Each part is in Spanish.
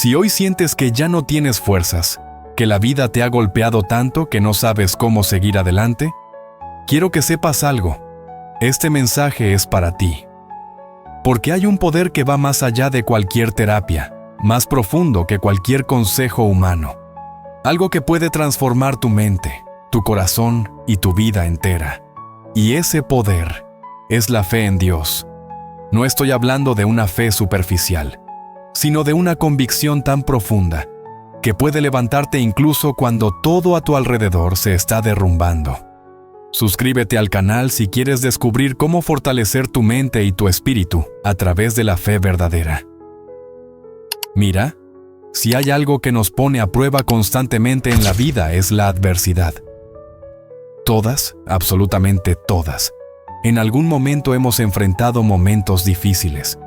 Si hoy sientes que ya no tienes fuerzas, que la vida te ha golpeado tanto que no sabes cómo seguir adelante, quiero que sepas algo. Este mensaje es para ti. Porque hay un poder que va más allá de cualquier terapia, más profundo que cualquier consejo humano. Algo que puede transformar tu mente, tu corazón y tu vida entera. Y ese poder es la fe en Dios. No estoy hablando de una fe superficial, sino de una convicción tan profunda que puede levantarte incluso cuando todo a tu alrededor se está derrumbando. Suscríbete al canal si quieres descubrir cómo fortalecer tu mente y tu espíritu a través de la fe verdadera. Mira, si hay algo que nos pone a prueba constantemente en la vida es la adversidad. Todas, absolutamente todas, en algún momento hemos enfrentado momentos difíciles,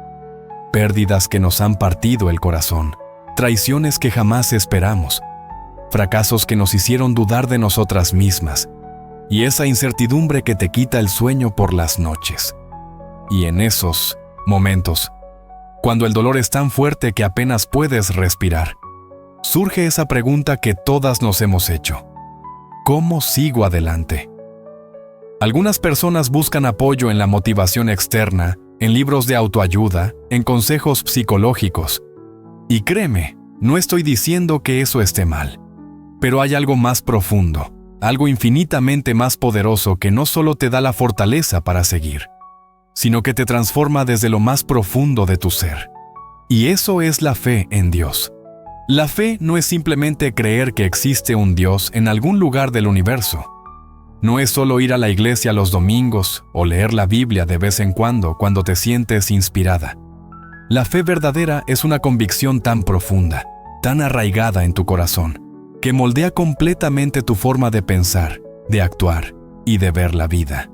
pérdidas que nos han partido el corazón, traiciones que jamás esperamos, fracasos que nos hicieron dudar de nosotras mismas, y esa incertidumbre que te quita el sueño por las noches. Y en esos momentos, cuando el dolor es tan fuerte que apenas puedes respirar, surge esa pregunta que todas nos hemos hecho: ¿cómo sigo adelante? Algunas personas buscan apoyo en la motivación externa, en libros de autoayuda, en consejos psicológicos. Y créeme, no estoy diciendo que eso esté mal, pero hay algo más profundo, algo infinitamente más poderoso que no solo te da la fortaleza para seguir, sino que te transforma desde lo más profundo de tu ser. Y eso es la fe en Dios. La fe no es simplemente creer que existe un Dios en algún lugar del universo. No es solo ir a la iglesia los domingos o leer la Biblia de vez en cuando te sientes inspirada. La fe verdadera es una convicción tan profunda, tan arraigada en tu corazón, que moldea completamente tu forma de pensar, de actuar y de ver la vida.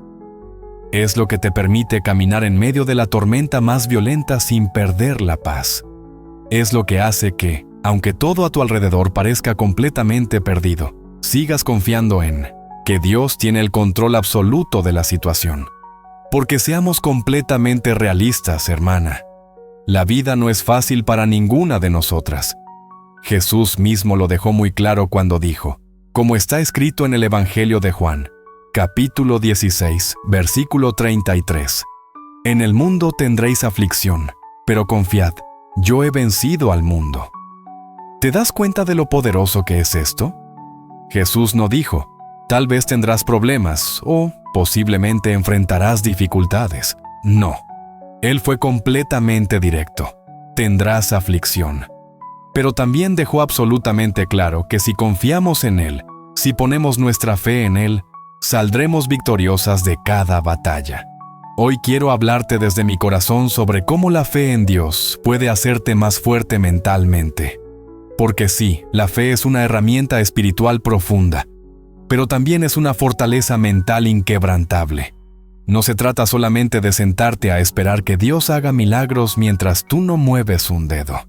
Es lo que te permite caminar en medio de la tormenta más violenta sin perder la paz. Es lo que hace que, aunque todo a tu alrededor parezca completamente perdido, sigas confiando en que Dios tiene el control absoluto de la situación. Porque seamos completamente realistas, hermana. La vida no es fácil para ninguna de nosotras. Jesús mismo lo dejó muy claro cuando dijo, como está escrito en el Evangelio de Juan, capítulo 16, versículo 33. En el mundo tendréis aflicción, pero confiad, yo he vencido al mundo. ¿Te das cuenta de lo poderoso que es esto? Jesús no dijo, tal vez tendrás problemas o posiblemente enfrentarás dificultades. No. Él fue completamente directo. Tendrás aflicción. Pero también dejó absolutamente claro que si confiamos en Él, si ponemos nuestra fe en Él, saldremos victoriosas de cada batalla. Hoy quiero hablarte desde mi corazón sobre cómo la fe en Dios puede hacerte más fuerte mentalmente. Porque sí, la fe es una herramienta espiritual profunda, pero también es una fortaleza mental inquebrantable. No se trata solamente de sentarte a esperar que Dios haga milagros mientras tú no mueves un dedo.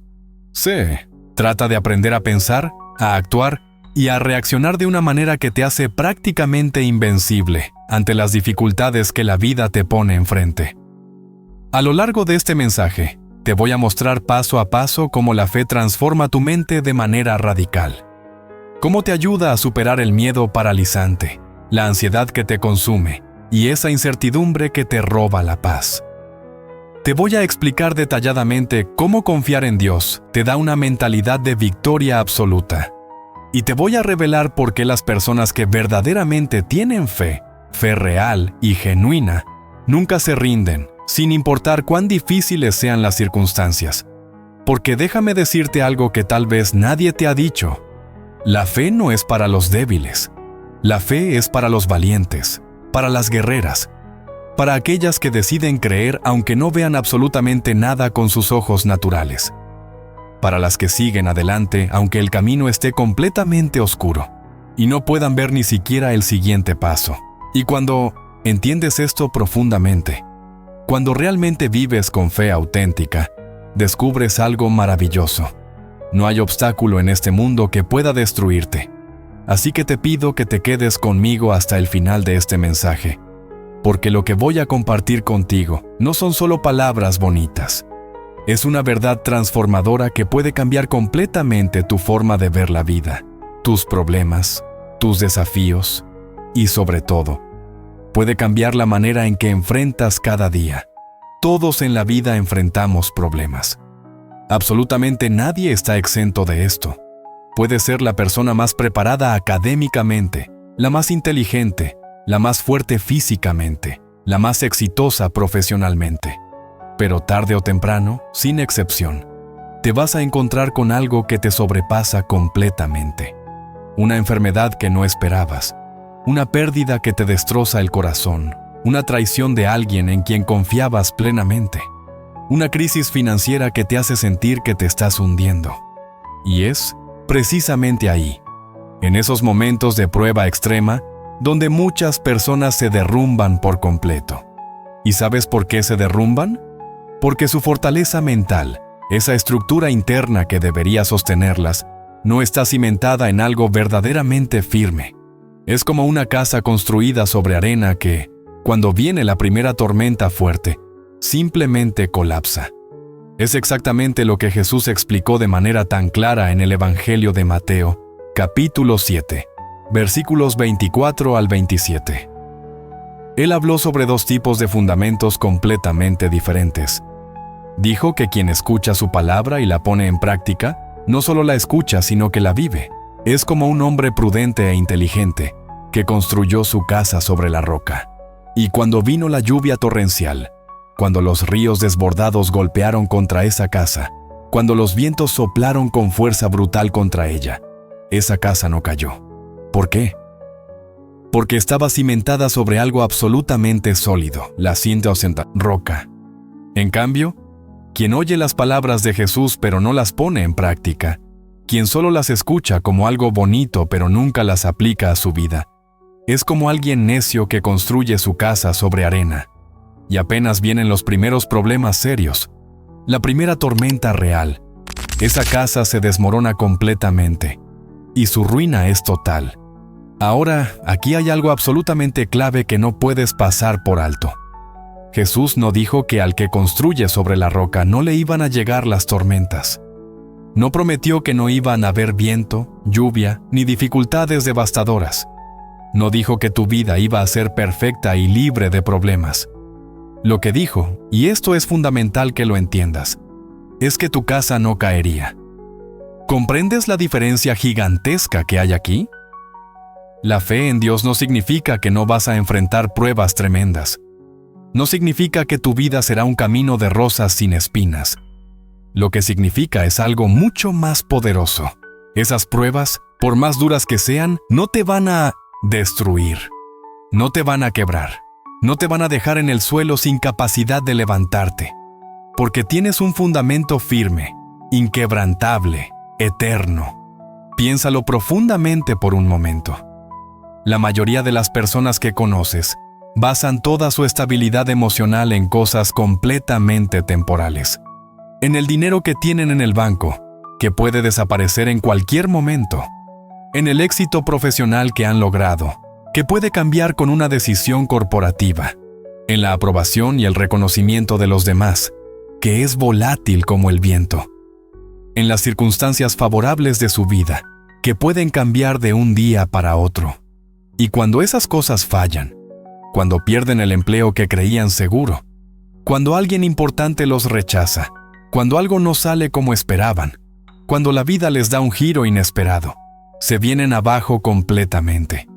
Se trata de aprender a pensar, a actuar y a reaccionar de una manera que te hace prácticamente invencible ante las dificultades que la vida te pone enfrente. A lo largo de este mensaje, te voy a mostrar paso a paso cómo la fe transforma tu mente de manera radical. Cómo te ayuda a superar el miedo paralizante, la ansiedad que te consume y esa incertidumbre que te roba la paz. Te voy a explicar detalladamente cómo confiar en Dios te da una mentalidad de victoria absoluta. Y te voy a revelar por qué las personas que verdaderamente tienen fe real y genuina, nunca se rinden, sin importar cuán difíciles sean las circunstancias. Porque déjame decirte algo que tal vez nadie te ha dicho. La fe no es para los débiles. La fe es para los valientes, para las guerreras, para aquellas que deciden creer aunque no vean absolutamente nada con sus ojos naturales, para las que siguen adelante aunque el camino esté completamente oscuro y no puedan ver ni siquiera el siguiente paso. Y cuando entiendes esto profundamente, cuando realmente vives con fe auténtica, descubres algo maravilloso. No hay obstáculo en este mundo que pueda destruirte. Así que te pido que te quedes conmigo hasta el final de este mensaje, porque lo que voy a compartir contigo no son solo palabras bonitas. Es una verdad transformadora que puede cambiar completamente tu forma de ver la vida, tus problemas, tus desafíos y, sobre todo, puede cambiar la manera en que enfrentas cada día. Todos en la vida enfrentamos problemas. Absolutamente nadie está exento de esto. Puedes ser la persona más preparada académicamente, la más inteligente, la más fuerte físicamente, la más exitosa profesionalmente. Pero tarde o temprano, sin excepción, te vas a encontrar con algo que te sobrepasa completamente. Una enfermedad que no esperabas, una pérdida que te destroza el corazón, una traición de alguien en quien confiabas plenamente, una crisis financiera que te hace sentir que te estás hundiendo. Y es precisamente ahí, en esos momentos de prueba extrema, donde muchas personas se derrumban por completo. ¿Y sabes por qué se derrumban? Porque su fortaleza mental, esa estructura interna que debería sostenerlas, no está cimentada en algo verdaderamente firme. Es como una casa construida sobre arena que, cuando viene la primera tormenta fuerte, simplemente colapsa. Es exactamente lo que Jesús explicó de manera tan clara en el Evangelio de Mateo, capítulo 7, versículos 24 al 27. Él habló sobre dos tipos de fundamentos completamente diferentes. Dijo que quien escucha su palabra y la pone en práctica, no solo la escucha, sino que la vive. Es como un hombre prudente e inteligente, que construyó su casa sobre la roca. Y cuando vino la lluvia torrencial, cuando los ríos desbordados golpearon contra esa casa, cuando los vientos soplaron con fuerza brutal contra ella, esa casa no cayó. ¿Por qué? Porque estaba cimentada sobre algo absolutamente sólido, la roca. En cambio, quien oye las palabras de Jesús pero no las pone en práctica, quien solo las escucha como algo bonito pero nunca las aplica a su vida, es como alguien necio que construye su casa sobre arena. Y apenas vienen los primeros problemas serios, la primera tormenta real, esa casa se desmorona completamente y su ruina es total. Ahora, aquí hay algo absolutamente clave que no puedes pasar por alto. Jesús no dijo que al que construye sobre la roca no le iban a llegar las tormentas. No prometió que no iban a haber viento, lluvia, ni dificultades devastadoras. No dijo que tu vida iba a ser perfecta y libre de problemas. Lo que dijo, y esto es fundamental que lo entiendas, es que tu casa no caería. ¿Comprendes la diferencia gigantesca que hay aquí? La fe en Dios no significa que no vas a enfrentar pruebas tremendas. No significa que tu vida será un camino de rosas sin espinas. Lo que significa es algo mucho más poderoso. Esas pruebas, por más duras que sean, no te van a destruir. No te van a quebrar. No te van a dejar en el suelo sin capacidad de levantarte. Porque tienes un fundamento firme, inquebrantable, eterno. Piénsalo profundamente por un momento. La mayoría de las personas que conoces basan toda su estabilidad emocional en cosas completamente temporales. En el dinero que tienen en el banco, que puede desaparecer en cualquier momento. En el éxito profesional que han logrado, que puede cambiar con una decisión corporativa. En la aprobación y el reconocimiento de los demás, que es volátil como el viento. En las circunstancias favorables de su vida, que pueden cambiar de un día para otro. Y cuando esas cosas fallan, cuando pierden el empleo que creían seguro, cuando alguien importante los rechaza, cuando algo no sale como esperaban, cuando la vida les da un giro inesperado, se vienen abajo completamente.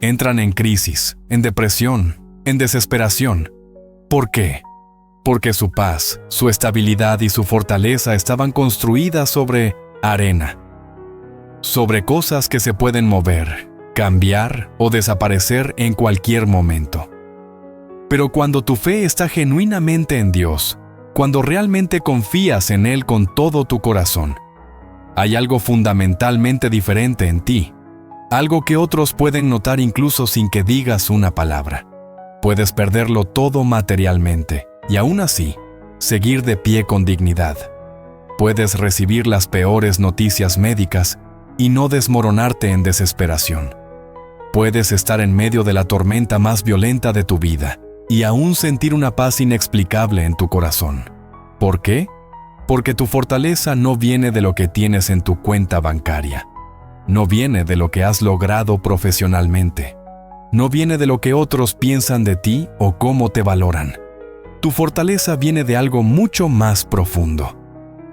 Entran en crisis, en depresión, en desesperación. ¿Por qué? Porque su paz, su estabilidad y su fortaleza estaban construidas sobre arena, sobre cosas que se pueden mover, cambiar o desaparecer en cualquier momento. Pero cuando tu fe está genuinamente en Dios, cuando realmente confías en Él con todo tu corazón, hay algo fundamentalmente diferente en ti, algo que otros pueden notar incluso sin que digas una palabra. Puedes perderlo todo materialmente y aún así, seguir de pie con dignidad. Puedes recibir las peores noticias médicas y no desmoronarte en desesperación. Puedes estar en medio de la tormenta más violenta de tu vida y aún sentir una paz inexplicable en tu corazón. ¿Por qué? Porque tu fortaleza no viene de lo que tienes en tu cuenta bancaria. No viene de lo que has logrado profesionalmente. No viene de lo que otros piensan de ti o cómo te valoran. Tu fortaleza viene de algo mucho más profundo.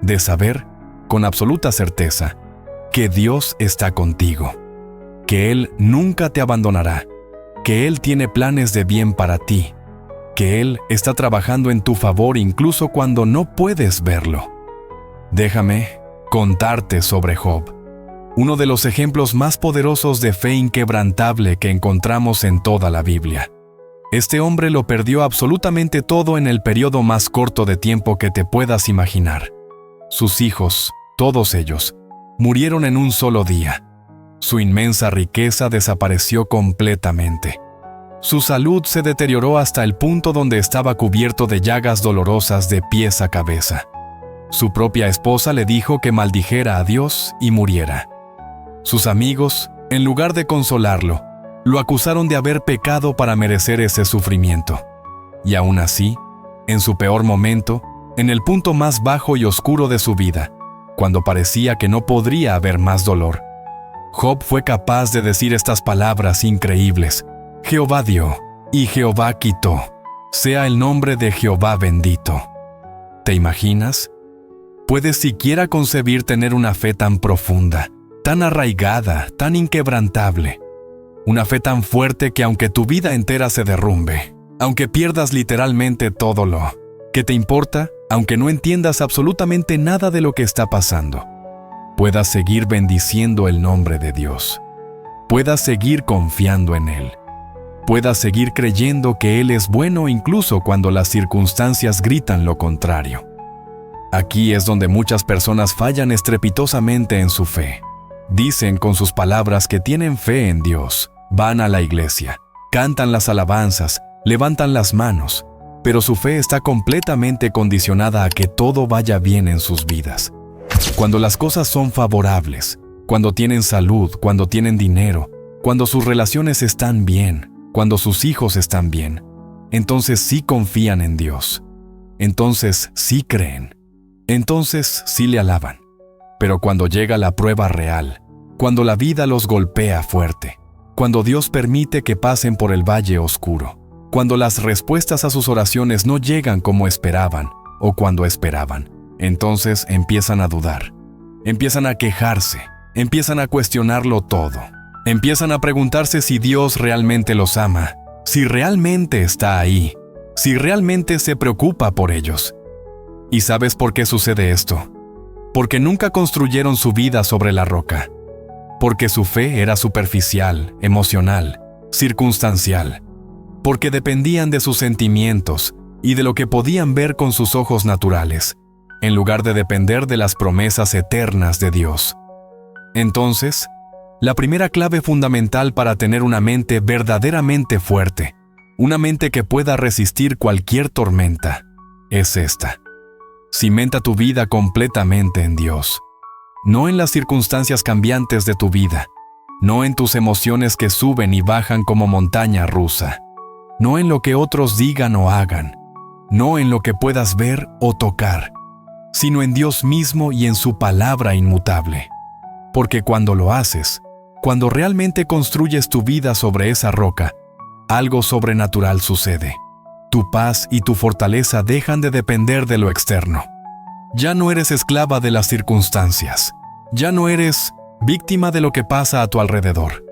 De saber, con absoluta certeza, que Dios está contigo. Que Él nunca te abandonará. Que Él tiene planes de bien para ti. Que Él está trabajando en tu favor incluso cuando no puedes verlo. Déjame contarte sobre Job, uno de los ejemplos más poderosos de fe inquebrantable que encontramos en toda la Biblia. Este hombre lo perdió absolutamente todo en el periodo más corto de tiempo que te puedas imaginar. Sus hijos, todos ellos, murieron en un solo día. Su inmensa riqueza desapareció completamente. Su salud se deterioró hasta el punto donde estaba cubierto de llagas dolorosas de pies a cabeza. Su propia esposa le dijo que maldijera a Dios y muriera. Sus amigos, en lugar de consolarlo, lo acusaron de haber pecado para merecer ese sufrimiento. Y aún así, en su peor momento, en el punto más bajo y oscuro de su vida, cuando parecía que no podría haber más dolor, Job fue capaz de decir estas palabras increíbles: Jehová dio, y Jehová quitó. Sea el nombre de Jehová bendito. ¿Te imaginas? ¿Puedes siquiera concebir tener una fe tan profunda, tan arraigada, tan inquebrantable? Una fe tan fuerte que aunque tu vida entera se derrumbe, aunque pierdas literalmente todo lo que te importa, aunque no entiendas absolutamente nada de lo que está pasando, puedas seguir bendiciendo el nombre de Dios. Puedas seguir confiando en Él. Puedas seguir creyendo que Él es bueno incluso cuando las circunstancias gritan lo contrario. Aquí es donde muchas personas fallan estrepitosamente en su fe. Dicen con sus palabras que tienen fe en Dios, van a la iglesia, cantan las alabanzas, levantan las manos, pero su fe está completamente condicionada a que todo vaya bien en sus vidas. Cuando las cosas son favorables, cuando tienen salud, cuando tienen dinero, cuando sus relaciones están bien, cuando sus hijos están bien, entonces sí confían en Dios. Entonces sí creen. Entonces sí le alaban. Pero cuando llega la prueba real, cuando la vida los golpea fuerte, cuando Dios permite que pasen por el valle oscuro, cuando las respuestas a sus oraciones no llegan como esperaban o cuando esperaban, entonces empiezan a dudar, empiezan a quejarse, empiezan a cuestionarlo todo, empiezan a preguntarse si Dios realmente los ama, si realmente está ahí, si realmente se preocupa por ellos. ¿Y sabes por qué sucede esto? Porque nunca construyeron su vida sobre la roca. Porque su fe era superficial, emocional, circunstancial. Porque dependían de sus sentimientos y de lo que podían ver con sus ojos naturales, en lugar de depender de las promesas eternas de Dios. Entonces, la primera clave fundamental para tener una mente verdaderamente fuerte, una mente que pueda resistir cualquier tormenta, es esta. Cimenta tu vida completamente en Dios. No en las circunstancias cambiantes de tu vida. No en tus emociones que suben y bajan como montaña rusa. No en lo que otros digan o hagan. No en lo que puedas ver o tocar. Sino en Dios mismo y en su palabra inmutable. Porque cuando lo haces, cuando realmente construyes tu vida sobre esa roca, algo sobrenatural sucede. Tu paz y tu fortaleza dejan de depender de lo externo. Ya no eres esclava de las circunstancias. Ya no eres víctima de lo que pasa a tu alrededor.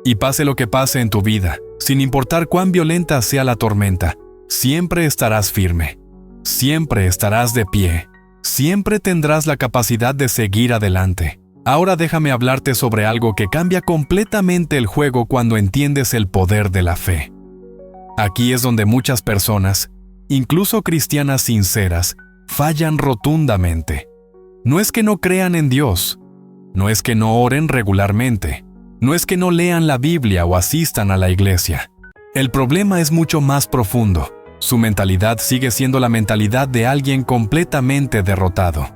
Y pase lo que pase en tu vida, sin importar cuán violenta sea la tormenta, siempre estarás firme. Siempre estarás de pie. Siempre tendrás la capacidad de seguir adelante. Ahora déjame hablarte sobre algo que cambia completamente el juego cuando entiendes el poder de la fe. Aquí es donde muchas personas, incluso cristianas sinceras, fallan rotundamente. No es que no crean en Dios, no es que no oren regularmente, no es que no lean la Biblia o asistan a la iglesia. El problema es mucho más profundo. Su mentalidad sigue siendo la mentalidad de alguien completamente derrotado.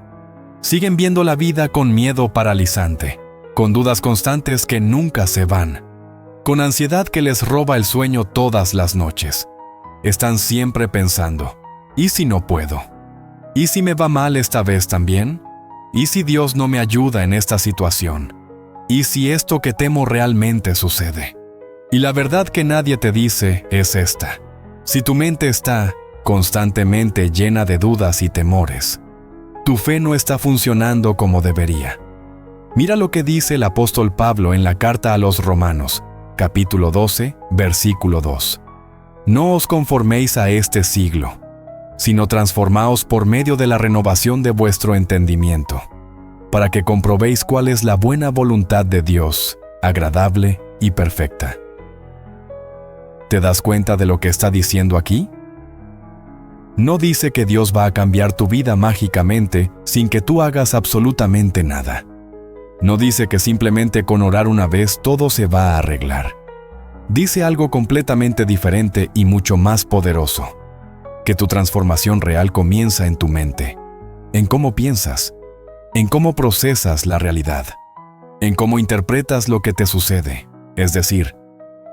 Siguen viendo la vida con miedo paralizante, con dudas constantes que nunca se van, con ansiedad que les roba el sueño todas las noches. Están siempre pensando, ¿y si no puedo? ¿Y si me va mal esta vez también? ¿Y si Dios no me ayuda en esta situación? ¿Y si esto que temo realmente sucede? Y la verdad que nadie te dice es esta. Si tu mente está constantemente llena de dudas y temores, tu fe no está funcionando como debería. Mira lo que dice el apóstol Pablo en la carta a los Romanos, capítulo 12, versículo 2. No os conforméis a este siglo, sino transformaos por medio de la renovación de vuestro entendimiento, para que comprobéis cuál es la buena voluntad de Dios, agradable y perfecta. ¿Te das cuenta de lo que está diciendo aquí? No dice que Dios va a cambiar tu vida mágicamente sin que tú hagas absolutamente nada. No dice que simplemente con orar una vez todo se va a arreglar. Dice algo completamente diferente y mucho más poderoso. Que tu transformación real comienza en tu mente, en cómo piensas, en cómo procesas la realidad, en cómo interpretas lo que te sucede. Es decir,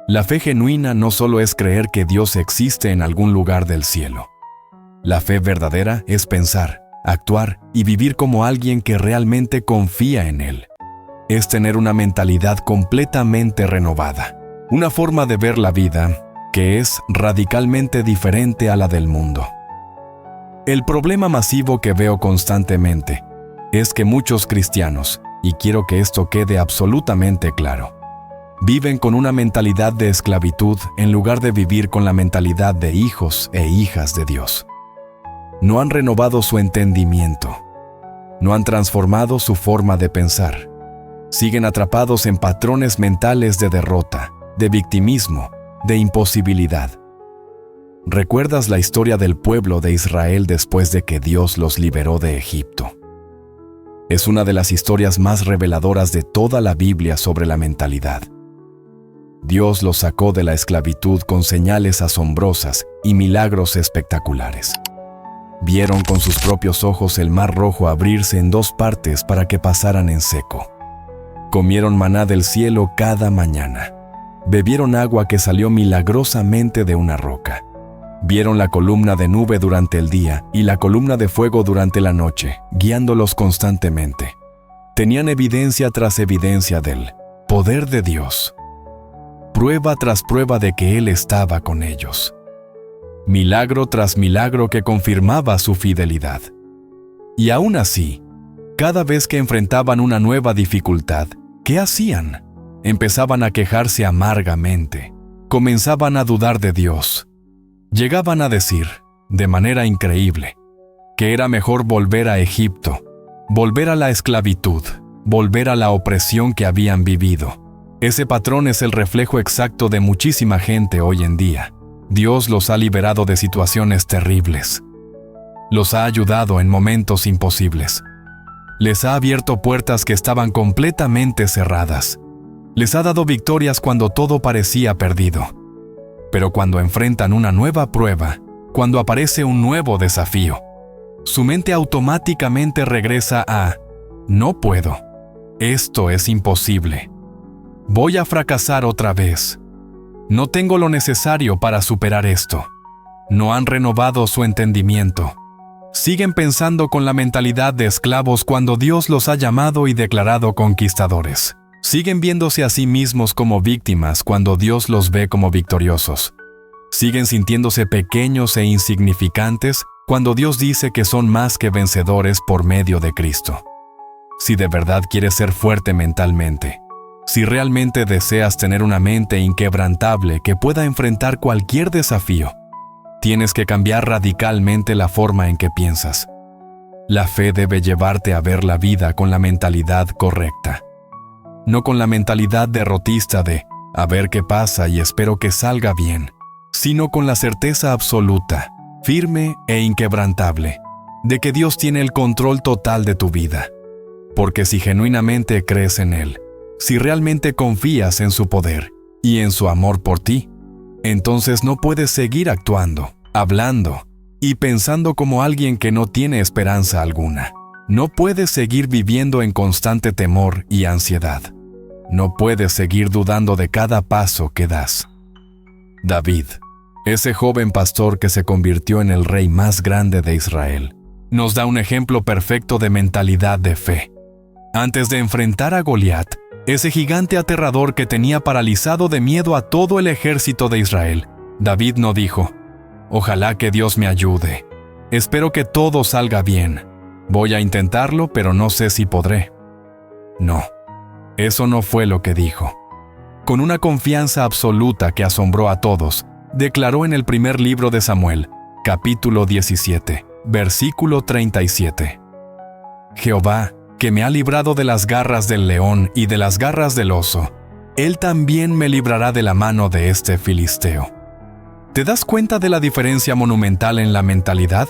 la fe genuina no solo es creer que Dios existe en algún lugar del cielo. La fe verdadera es pensar, actuar y vivir como alguien que realmente confía en Él. Es tener una mentalidad completamente renovada, una forma de ver la vida que es radicalmente diferente a la del mundo. El problema masivo que veo constantemente es que muchos cristianos, y quiero que esto quede absolutamente claro, viven con una mentalidad de esclavitud en lugar de vivir con la mentalidad de hijos e hijas de Dios. No han renovado su entendimiento. No han transformado su forma de pensar. Siguen atrapados en patrones mentales de derrota, de victimismo, de imposibilidad. ¿Recuerdas la historia del pueblo de Israel después de que Dios los liberó de Egipto? Es una de las historias más reveladoras de toda la Biblia sobre la mentalidad. Dios los sacó de la esclavitud con señales asombrosas y milagros espectaculares. Vieron con sus propios ojos el Mar Rojo abrirse en 2 partes para que pasaran en seco. Comieron maná del cielo cada mañana. Bebieron agua que salió milagrosamente de una roca. Vieron la columna de nube durante el día y la columna de fuego durante la noche, guiándolos constantemente. Tenían evidencia tras evidencia del poder de Dios. Prueba tras prueba de que Él estaba con ellos. Milagro tras milagro que confirmaba su fidelidad. Y aún así, cada vez que enfrentaban una nueva dificultad, ¿qué hacían? Empezaban a quejarse amargamente. Comenzaban a dudar de Dios. Llegaban a decir, de manera increíble, que era mejor volver a Egipto, volver a la esclavitud, volver a la opresión que habían vivido. Ese patrón es el reflejo exacto de muchísima gente hoy en día. Dios los ha liberado de situaciones terribles. Los ha ayudado en momentos imposibles. Les ha abierto puertas que estaban completamente cerradas. Les ha dado victorias cuando todo parecía perdido. Pero cuando enfrentan una nueva prueba, cuando aparece un nuevo desafío, su mente automáticamente regresa a «No puedo. Esto es imposible. Voy a fracasar otra vez. No tengo lo necesario para superar esto». No han renovado su entendimiento. Siguen pensando con la mentalidad de esclavos cuando Dios los ha llamado y declarado conquistadores. Siguen viéndose a sí mismos como víctimas cuando Dios los ve como victoriosos. Siguen sintiéndose pequeños e insignificantes cuando Dios dice que son más que vencedores por medio de Cristo. Si de verdad quieres ser fuerte mentalmente, si realmente deseas tener una mente inquebrantable que pueda enfrentar cualquier desafío, tienes que cambiar radicalmente la forma en que piensas. La fe debe llevarte a ver la vida con la mentalidad correcta. No con la mentalidad derrotista de a ver qué pasa y espero que salga bien, sino con la certeza absoluta, firme e inquebrantable, de que Dios tiene el control total de tu vida. Porque si genuinamente crees en Él, si realmente confías en su poder y en su amor por ti, entonces no puedes seguir actuando, hablando y pensando como alguien que no tiene esperanza alguna. No puedes seguir viviendo en constante temor y ansiedad. No puedes seguir dudando de cada paso que das. David, ese joven pastor que se convirtió en el rey más grande de Israel, nos da un ejemplo perfecto de mentalidad de fe. Antes de enfrentar a Goliat, ese gigante aterrador que tenía paralizado de miedo a todo el ejército de Israel, David no dijo: «Ojalá que Dios me ayude. Espero que todo salga bien. Voy a intentarlo, pero no sé si podré». No, eso no fue lo que dijo. Con una confianza absoluta que asombró a todos, declaró en el primer libro de Samuel, capítulo 17, versículo 37: «Jehová, que me ha librado de las garras del león y de las garras del oso, Él también me librará de la mano de este filisteo». ¿Te das cuenta de la diferencia monumental en la mentalidad?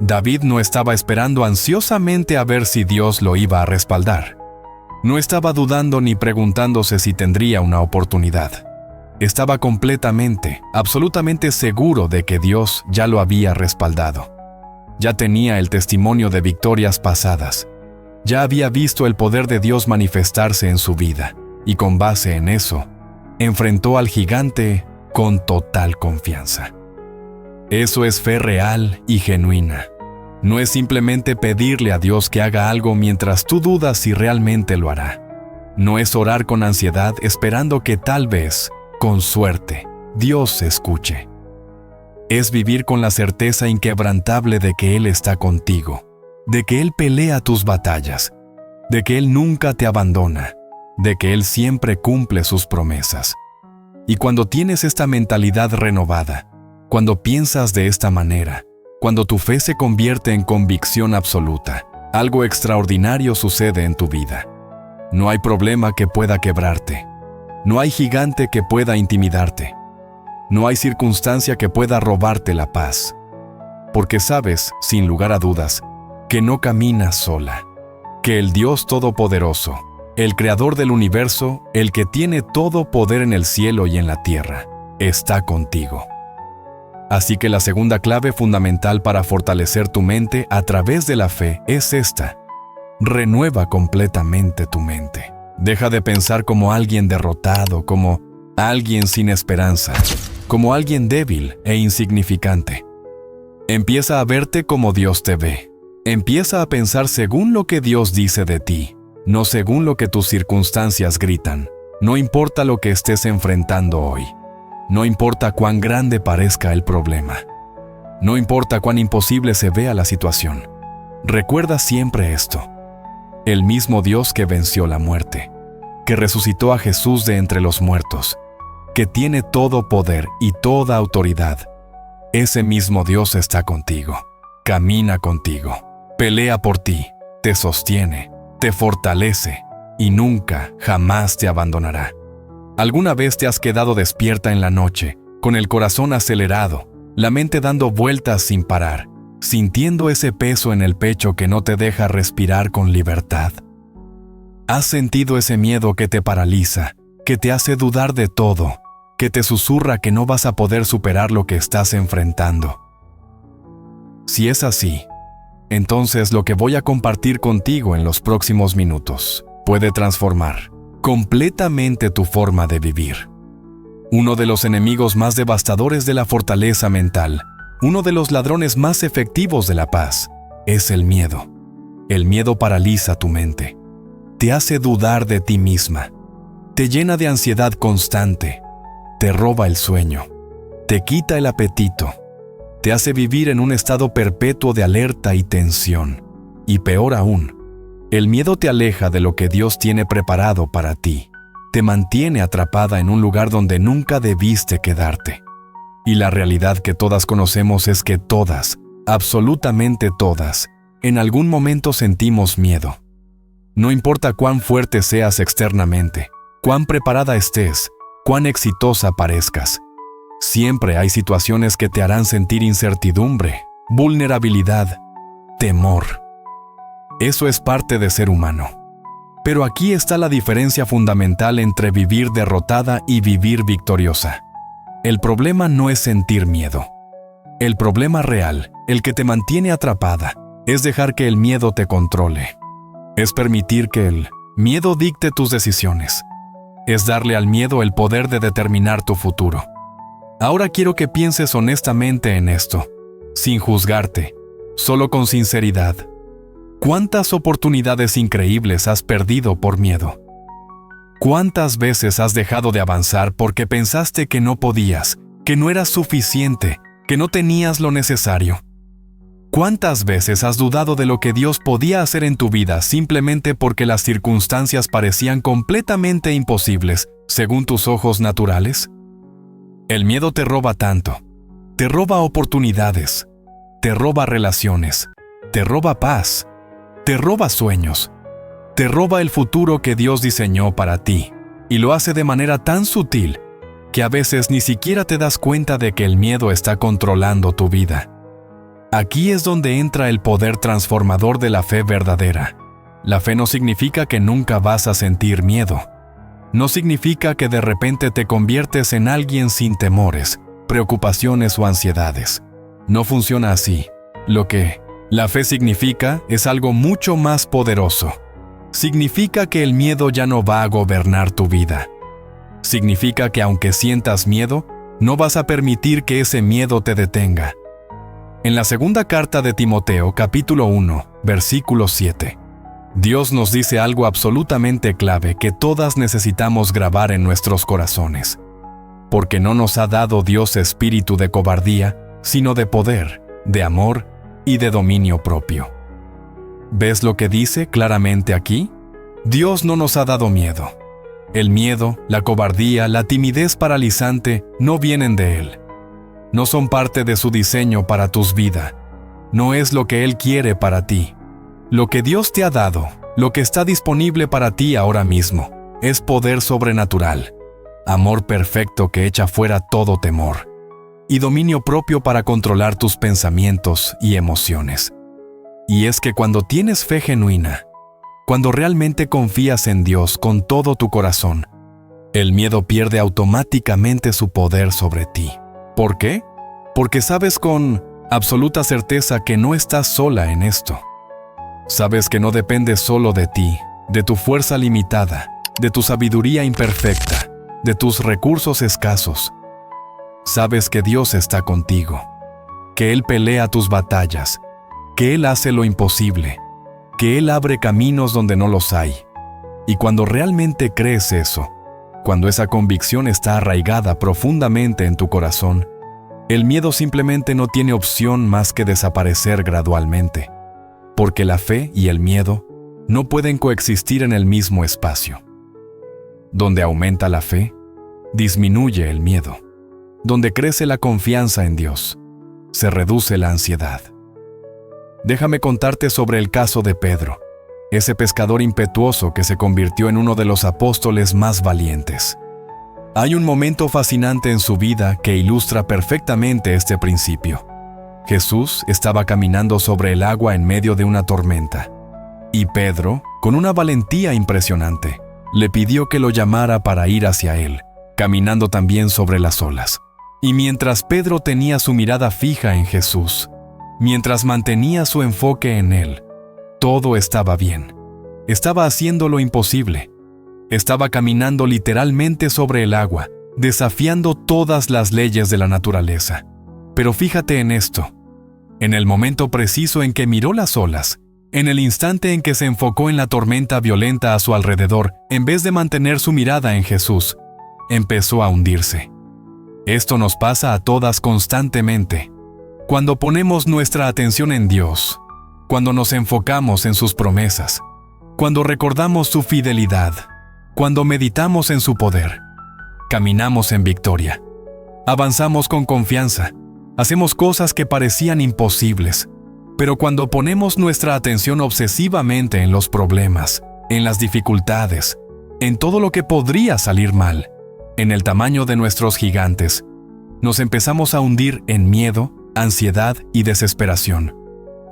David no estaba esperando ansiosamente a ver si Dios lo iba a respaldar. No estaba dudando ni preguntándose si tendría una oportunidad. Estaba completamente, absolutamente seguro de que Dios ya lo había respaldado. Ya tenía el testimonio de victorias pasadas. Ya había visto el poder de Dios manifestarse en su vida, y con base en eso, enfrentó al gigante con total confianza. Eso es fe real y genuina. No es simplemente pedirle a Dios que haga algo mientras tú dudas si realmente lo hará. No es orar con ansiedad esperando que tal vez, con suerte, Dios escuche. Es vivir con la certeza inquebrantable de que Él está contigo, de que Él pelea tus batallas, de que Él nunca te abandona, de que Él siempre cumple sus promesas. Y cuando tienes esta mentalidad renovada, cuando piensas de esta manera, cuando tu fe se convierte en convicción absoluta, algo extraordinario sucede en tu vida. No hay problema que pueda quebrarte. No hay gigante que pueda intimidarte. No hay circunstancia que pueda robarte la paz. Porque sabes, sin lugar a dudas, que no caminas sola. Que el Dios Todopoderoso, el Creador del universo, el que tiene todo poder en el cielo y en la tierra, está contigo. Así que la segunda clave fundamental para fortalecer tu mente a través de la fe es esta: renueva completamente tu mente. Deja de pensar como alguien derrotado, como alguien sin esperanza, como alguien débil e insignificante. Empieza a verte como Dios te ve. Empieza a pensar según lo que Dios dice de ti, no según lo que tus circunstancias gritan. No importa lo que estés enfrentando hoy. No importa cuán grande parezca el problema. No importa cuán imposible se vea la situación. Recuerda siempre esto: el mismo Dios que venció la muerte, que resucitó a Jesús de entre los muertos, que tiene todo poder y toda autoridad, ese mismo Dios está contigo, camina contigo, pelea por ti, te sostiene, te fortalece y nunca, jamás te abandonará. ¿Alguna vez te has quedado despierta en la noche, con el corazón acelerado, la mente dando vueltas sin parar, sintiendo ese peso en el pecho que no te deja respirar con libertad? ¿Has sentido ese miedo que te paraliza, que te hace dudar de todo, que te susurra que no vas a poder superar lo que estás enfrentando? Si es así, entonces lo que voy a compartir contigo en los próximos minutos puede transformar completamente tu forma de vivir. Uno de los enemigos más devastadores de la fortaleza mental, uno de los ladrones más efectivos de la paz, es el miedo. El miedo paraliza tu mente. Te hace dudar de ti misma. Te llena de ansiedad constante. Te roba el sueño. Te quita el apetito. Te hace vivir en un estado perpetuo de alerta y tensión. Y peor aún, el miedo te aleja de lo que Dios tiene preparado para ti. Te mantiene atrapada en un lugar donde nunca debiste quedarte. Y la realidad que todas conocemos es que todas, absolutamente todas, en algún momento sentimos miedo. No importa cuán fuerte seas externamente, cuán preparada estés, cuán exitosa parezcas, siempre hay situaciones que te harán sentir incertidumbre, vulnerabilidad, temor. Eso es parte de ser humano. Pero aquí está la diferencia fundamental entre vivir derrotada y vivir victoriosa. El problema no es sentir miedo. El problema real, el que te mantiene atrapada, es dejar que el miedo te controle. Es permitir que el miedo dicte tus decisiones. Es darle al miedo el poder de determinar tu futuro. Ahora quiero que pienses honestamente en esto, sin juzgarte, solo con sinceridad. ¿Cuántas oportunidades increíbles has perdido por miedo? ¿Cuántas veces has dejado de avanzar porque pensaste que no podías, que no eras suficiente, que no tenías lo necesario? ¿Cuántas veces has dudado de lo que Dios podía hacer en tu vida simplemente porque las circunstancias parecían completamente imposibles, según tus ojos naturales? El miedo te roba tanto. Te roba oportunidades, te roba relaciones, te roba paz, te roba sueños, te roba el futuro que Dios diseñó para ti, y lo hace de manera tan sutil que a veces ni siquiera te das cuenta de que el miedo está controlando tu vida. Aquí es donde entra el poder transformador de la fe verdadera. La fe no significa que nunca vas a sentir miedo. No significa que de repente te conviertes en alguien sin temores, preocupaciones o ansiedades. No funciona así. Lo que la fe significa es algo mucho más poderoso. Significa que el miedo ya no va a gobernar tu vida. Significa que aunque sientas miedo, no vas a permitir que ese miedo te detenga. En la segunda carta de Timoteo, capítulo 1, versículo 7, Dios nos dice algo absolutamente clave que todas necesitamos grabar en nuestros corazones. Porque no nos ha dado Dios espíritu de cobardía, sino de poder, de amor y de dominio propio. ¿Ves lo que dice claramente aquí? Dios no nos ha dado miedo. El miedo, la cobardía, la timidez paralizante no vienen de Él. No son parte de su diseño para tus vidas. No es lo que Él quiere para ti. Lo que Dios te ha dado, lo que está disponible para ti ahora mismo, es poder sobrenatural, amor perfecto que echa fuera todo temor, y dominio propio para controlar tus pensamientos y emociones. Y es que cuando tienes fe genuina, cuando realmente confías en Dios con todo tu corazón, el miedo pierde automáticamente su poder sobre ti. ¿Por qué? Porque sabes con absoluta certeza que no estás sola en esto. Sabes que no depende solo de ti, de tu fuerza limitada, de tu sabiduría imperfecta, de tus recursos escasos. Sabes que Dios está contigo, que Él pelea tus batallas, que Él hace lo imposible, que Él abre caminos donde no los hay. Y cuando realmente crees eso, cuando esa convicción está arraigada profundamente en tu corazón, el miedo simplemente no tiene opción más que desaparecer gradualmente, porque la fe y el miedo no pueden coexistir en el mismo espacio. Donde aumenta la fe, disminuye el miedo. Donde crece la confianza en Dios, se reduce la ansiedad. Déjame contarte sobre el caso de Pedro, ese pescador impetuoso que se convirtió en uno de los apóstoles más valientes. Hay un momento fascinante en su vida que ilustra perfectamente este principio. Jesús estaba caminando sobre el agua en medio de una tormenta, y Pedro, con una valentía impresionante, le pidió que lo llamara para ir hacia él, caminando también sobre las olas. Y mientras Pedro tenía su mirada fija en Jesús, mientras mantenía su enfoque en Él, todo estaba bien. Estaba haciendo lo imposible. Estaba caminando literalmente sobre el agua, desafiando todas las leyes de la naturaleza. Pero fíjate en esto. En el momento preciso en que miró las olas, en el instante en que se enfocó en la tormenta violenta a su alrededor, en vez de mantener su mirada en Jesús, empezó a hundirse. Esto nos pasa a todas constantemente. Cuando ponemos nuestra atención en Dios, cuando nos enfocamos en sus promesas, cuando recordamos su fidelidad, cuando meditamos en su poder, caminamos en victoria. Avanzamos con confianza, hacemos cosas que parecían imposibles, pero cuando ponemos nuestra atención obsesivamente en los problemas, en las dificultades, en todo lo que podría salir mal, en el tamaño de nuestros gigantes, nos empezamos a hundir en miedo, ansiedad y desesperación.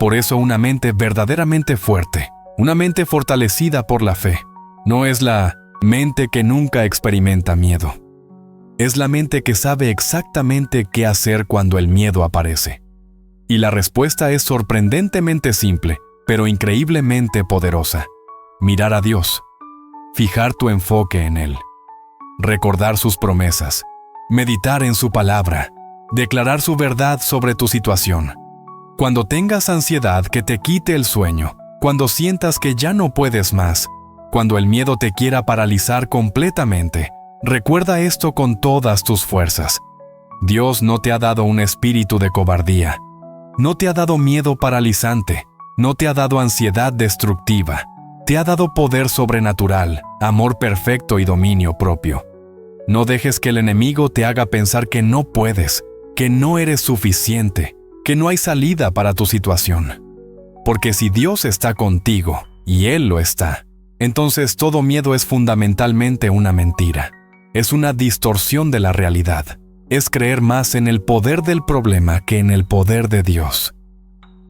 Por eso una mente verdaderamente fuerte, una mente fortalecida por la fe, no es la mente que nunca experimenta miedo. Es la mente que sabe exactamente qué hacer cuando el miedo aparece. Y la respuesta es sorprendentemente simple, pero increíblemente poderosa. Mirar a Dios. Fijar tu enfoque en Él. Recordar sus promesas. Meditar en su palabra. Declarar su verdad sobre tu situación. Cuando tengas ansiedad, que te quite el sueño. Cuando sientas que ya no puedes más. Cuando el miedo te quiera paralizar completamente. Recuerda esto con todas tus fuerzas. Dios no te ha dado un espíritu de cobardía. No te ha dado miedo paralizante. No te ha dado ansiedad destructiva. Te ha dado poder sobrenatural, amor perfecto y dominio propio. No dejes que el enemigo te haga pensar que no puedes, que no eres suficiente, que no hay salida para tu situación. Porque si Dios está contigo, y Él lo está, entonces todo miedo es fundamentalmente una mentira. Es una distorsión de la realidad. Es creer más en el poder del problema que en el poder de Dios.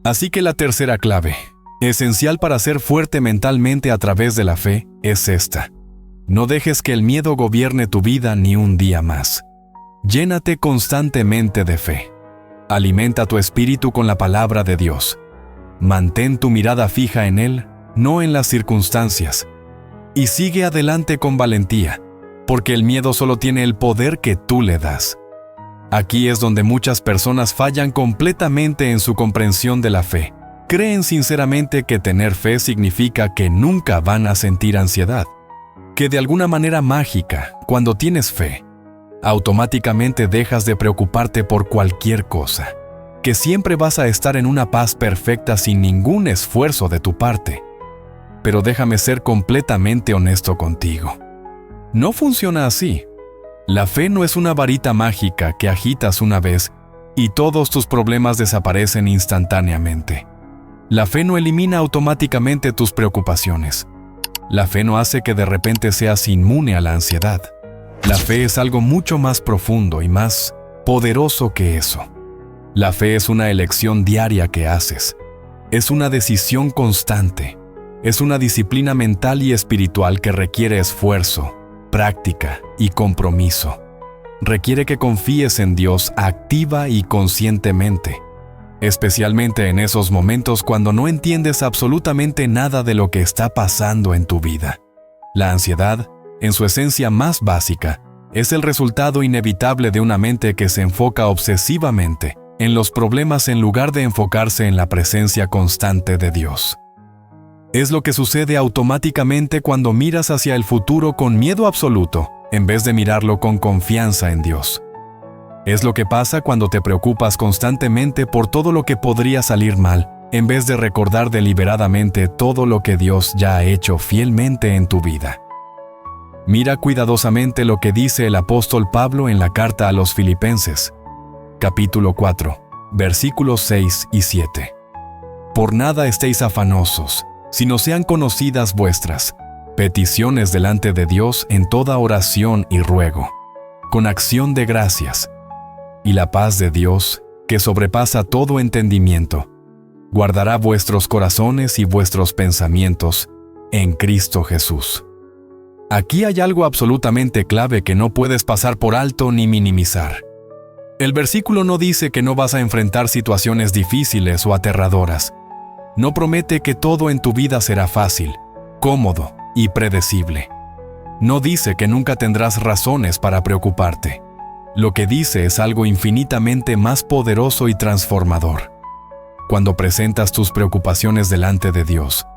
Así que la tercera clave, esencial para ser fuerte mentalmente a través de la fe, es esta. No dejes que el miedo gobierne tu vida ni un día más. Llénate constantemente de fe. Alimenta tu espíritu con la palabra de Dios. Mantén tu mirada fija en Él, no en las circunstancias. Y sigue adelante con valentía, porque el miedo solo tiene el poder que tú le das. Aquí es donde muchas personas fallan completamente en su comprensión de la fe. Creen sinceramente que tener fe significa que nunca van a sentir ansiedad. Que de alguna manera mágica, cuando tienes fe, automáticamente dejas de preocuparte por cualquier cosa. Que siempre vas a estar en una paz perfecta sin ningún esfuerzo de tu parte. Pero déjame ser completamente honesto contigo. No funciona así. La fe no es una varita mágica que agitas una vez y todos tus problemas desaparecen instantáneamente. La fe no elimina automáticamente tus preocupaciones. La fe no hace que de repente seas inmune a la ansiedad. La fe es algo mucho más profundo y más poderoso que eso. La fe es una elección diaria que haces. Es una decisión constante. Es una disciplina mental y espiritual que requiere esfuerzo, práctica y compromiso. Requiere que confíes en Dios activa y conscientemente, especialmente en esos momentos cuando no entiendes absolutamente nada de lo que está pasando en tu vida. La ansiedad, en su esencia más básica, es el resultado inevitable de una mente que se enfoca obsesivamente en los problemas en lugar de enfocarse en la presencia constante de Dios. Es lo que sucede automáticamente cuando miras hacia el futuro con miedo absoluto, en vez de mirarlo con confianza en Dios. Es lo que pasa cuando te preocupas constantemente por todo lo que podría salir mal, en vez de recordar deliberadamente todo lo que Dios ya ha hecho fielmente en tu vida. Mira cuidadosamente lo que dice el apóstol Pablo en la carta a los Filipenses, capítulo 4, versículos 6 y 7. Por nada estéis afanosos, sino sean conocidas vuestras peticiones delante de Dios en toda oración y ruego, con acción de gracias. Y la paz de Dios, que sobrepasa todo entendimiento, guardará vuestros corazones y vuestros pensamientos en Cristo Jesús. Aquí hay algo absolutamente clave que no puedes pasar por alto ni minimizar. El versículo no dice que no vas a enfrentar situaciones difíciles o aterradoras. No promete que todo en tu vida será fácil, cómodo y predecible. No dice que nunca tendrás razones para preocuparte. Lo que dice es algo infinitamente más poderoso y transformador. Cuando presentas tus preocupaciones delante de Dios,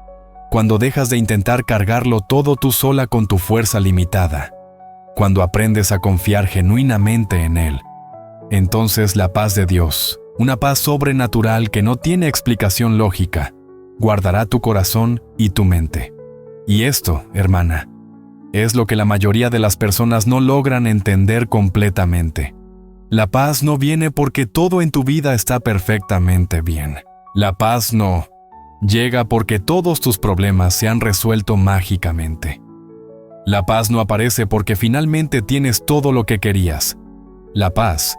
cuando dejas de intentar cargarlo todo tú sola con tu fuerza limitada, cuando aprendes a confiar genuinamente en Él, entonces la paz de Dios, una paz sobrenatural que no tiene explicación lógica, guardará tu corazón y tu mente. Y esto, hermana, es lo que la mayoría de las personas no logran entender completamente. La paz no viene porque todo en tu vida está perfectamente bien. La paz no llega porque todos tus problemas se han resuelto mágicamente. La paz no aparece porque finalmente tienes todo lo que querías. La paz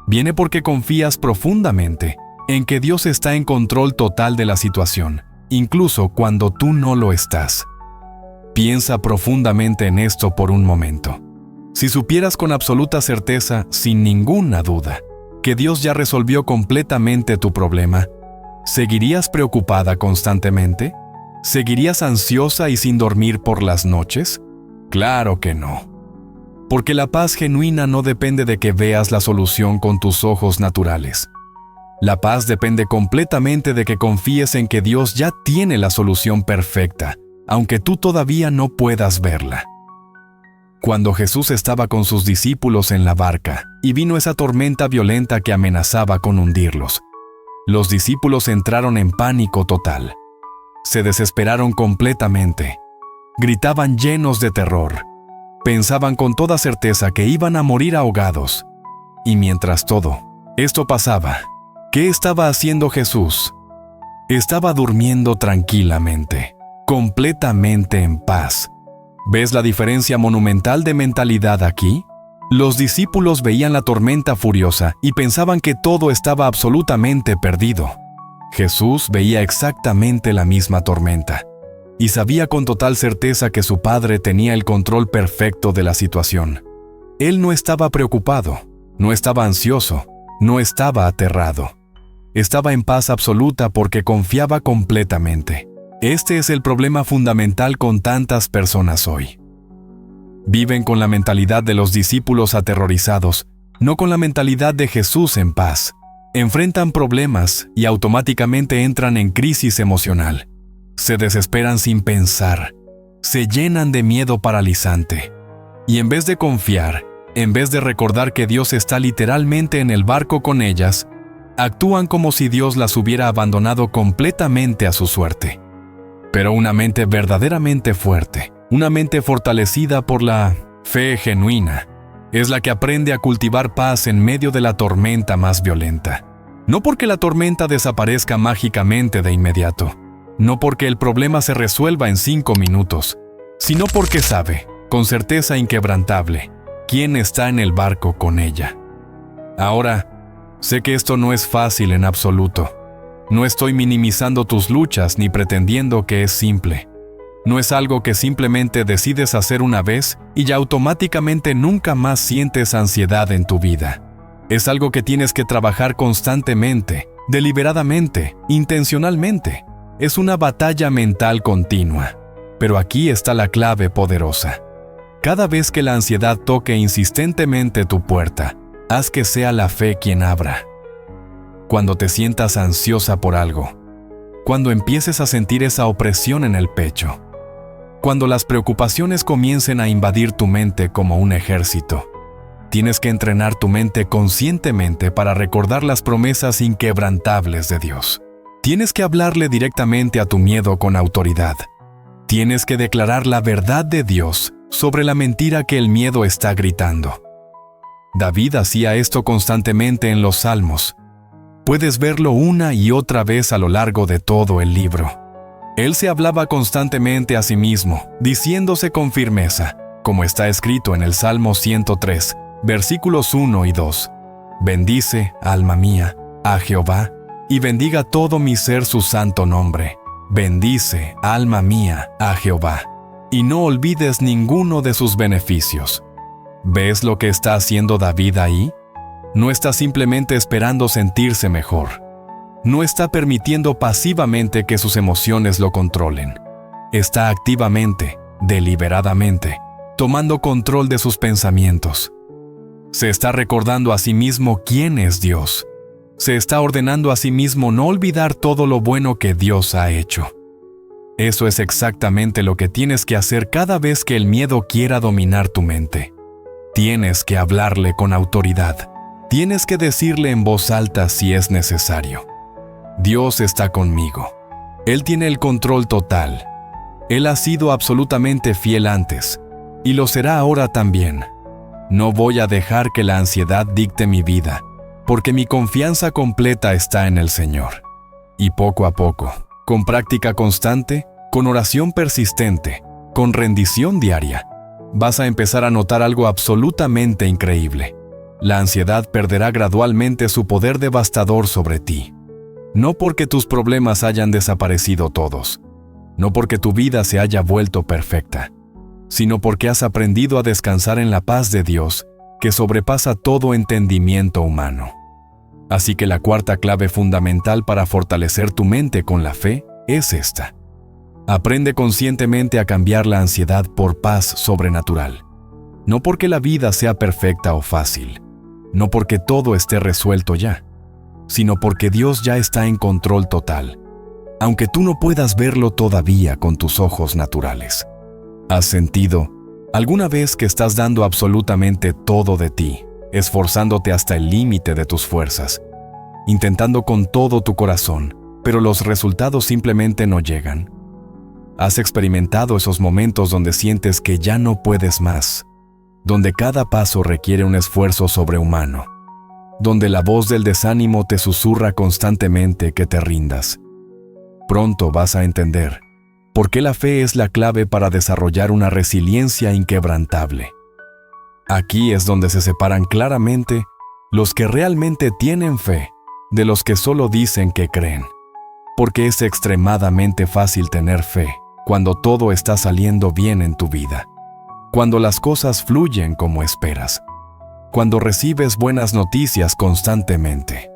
viene porque confías profundamente en que Dios está en control total de la situación, incluso cuando tú no lo estás. Piensa profundamente en esto por un momento. Si supieras con absoluta certeza, sin ninguna duda, que Dios ya resolvió completamente tu problema, ¿seguirías preocupada constantemente? ¿Seguirías ansiosa y sin dormir por las noches? Claro que no. Porque la paz genuina no depende de que veas la solución con tus ojos naturales. La paz depende completamente de que confíes en que Dios ya tiene la solución perfecta, aunque tú todavía no puedas verla. Cuando Jesús estaba con sus discípulos en la barca y vino esa tormenta violenta que amenazaba con hundirlos, los discípulos entraron en pánico total. Se desesperaron completamente. Gritaban llenos de terror. Pensaban con toda certeza que iban a morir ahogados. Y mientras todo esto pasaba, ¿qué estaba haciendo Jesús? Estaba durmiendo tranquilamente, completamente en paz. ¿Ves la diferencia monumental de mentalidad aquí? Los discípulos veían la tormenta furiosa y pensaban que todo estaba absolutamente perdido. Jesús veía exactamente la misma tormenta y sabía con total certeza que su Padre tenía el control perfecto de la situación. Él no estaba preocupado, no estaba ansioso, no estaba aterrado. Estaba en paz absoluta porque confiaba completamente. Este es el problema fundamental con tantas personas hoy. Viven con la mentalidad de los discípulos aterrorizados, no con la mentalidad de Jesús en paz. Enfrentan problemas y automáticamente entran en crisis emocional. Se desesperan sin pensar. Se llenan de miedo paralizante. Y en vez de confiar, en vez de recordar que Dios está literalmente en el barco con ellas, actúan como si Dios las hubiera abandonado completamente a su suerte. Pero una mente verdaderamente fuerte, una mente fortalecida por la fe genuina, es la que aprende a cultivar paz en medio de la tormenta más violenta. No porque la tormenta desaparezca mágicamente de inmediato, no porque el problema se resuelva en 5 minutos, sino porque sabe, con certeza inquebrantable, quién está en el barco con ella. Ahora, sé que esto no es fácil en absoluto. No estoy minimizando tus luchas ni pretendiendo que es simple. No es algo que simplemente decides hacer una vez y ya automáticamente nunca más sientes ansiedad en tu vida. Es algo que tienes que trabajar constantemente, deliberadamente, intencionalmente. Es una batalla mental continua. Pero aquí está la clave poderosa. Cada vez que la ansiedad toque insistentemente tu puerta, haz que sea la fe quien abra. Cuando te sientas ansiosa por algo, cuando empieces a sentir esa opresión en el pecho, cuando las preocupaciones comiencen a invadir tu mente como un ejército, tienes que entrenar tu mente conscientemente para recordar las promesas inquebrantables de Dios. Tienes que hablarle directamente a tu miedo con autoridad. Tienes que declarar la verdad de Dios sobre la mentira que el miedo está gritando. David hacía esto constantemente en los Salmos. Puedes verlo una y otra vez a lo largo de todo el libro. Él se hablaba constantemente a sí mismo, diciéndose con firmeza, como está escrito en el Salmo 103, versículos 1 y 2. Bendice, alma mía, a Jehová, y bendiga todo mi ser su santo nombre. Bendice, alma mía, a Jehová, y no olvides ninguno de sus beneficios. ¿Ves lo que está haciendo David ahí? No está simplemente esperando sentirse mejor. No está permitiendo pasivamente que sus emociones lo controlen. Está activamente, deliberadamente, tomando control de sus pensamientos. Se está recordando a sí mismo quién es Dios. Se está ordenando a sí mismo no olvidar todo lo bueno que Dios ha hecho. Eso es exactamente lo que tienes que hacer cada vez que el miedo quiera dominar tu mente. Tienes que hablarle con autoridad. Tienes que decirle en voz alta si es necesario. Dios está conmigo. Él tiene el control total. Él ha sido absolutamente fiel antes, y lo será ahora también. No voy a dejar que la ansiedad dicte mi vida, porque mi confianza completa está en el Señor. Y poco a poco, con práctica constante, con oración persistente, con rendición diaria, vas a empezar a notar algo absolutamente increíble. La ansiedad perderá gradualmente su poder devastador sobre ti. No porque tus problemas hayan desaparecido todos, no porque tu vida se haya vuelto perfecta, sino porque has aprendido a descansar en la paz de Dios, que sobrepasa todo entendimiento humano. Así que la cuarta clave fundamental para fortalecer tu mente con la fe es esta. Aprende conscientemente a cambiar la ansiedad por paz sobrenatural. No porque la vida sea perfecta o fácil, no porque todo esté resuelto ya, sino porque Dios ya está en control total, aunque tú no puedas verlo todavía con tus ojos naturales. ¿Has sentido alguna vez que estás dando absolutamente todo de ti, esforzándote hasta el límite de tus fuerzas, intentando con todo tu corazón, pero los resultados simplemente no llegan? ¿Has experimentado esos momentos donde sientes que ya no puedes más, donde cada paso requiere un esfuerzo sobrehumano, donde la voz del desánimo te susurra constantemente que te rindas? Pronto vas a entender por qué la fe es la clave para desarrollar una resiliencia inquebrantable. Aquí es donde se separan claramente los que realmente tienen fe de los que solo dicen que creen, porque es extremadamente fácil tener fe cuando todo está saliendo bien en tu vida, cuando las cosas fluyen como esperas, cuando recibes buenas noticias constantemente,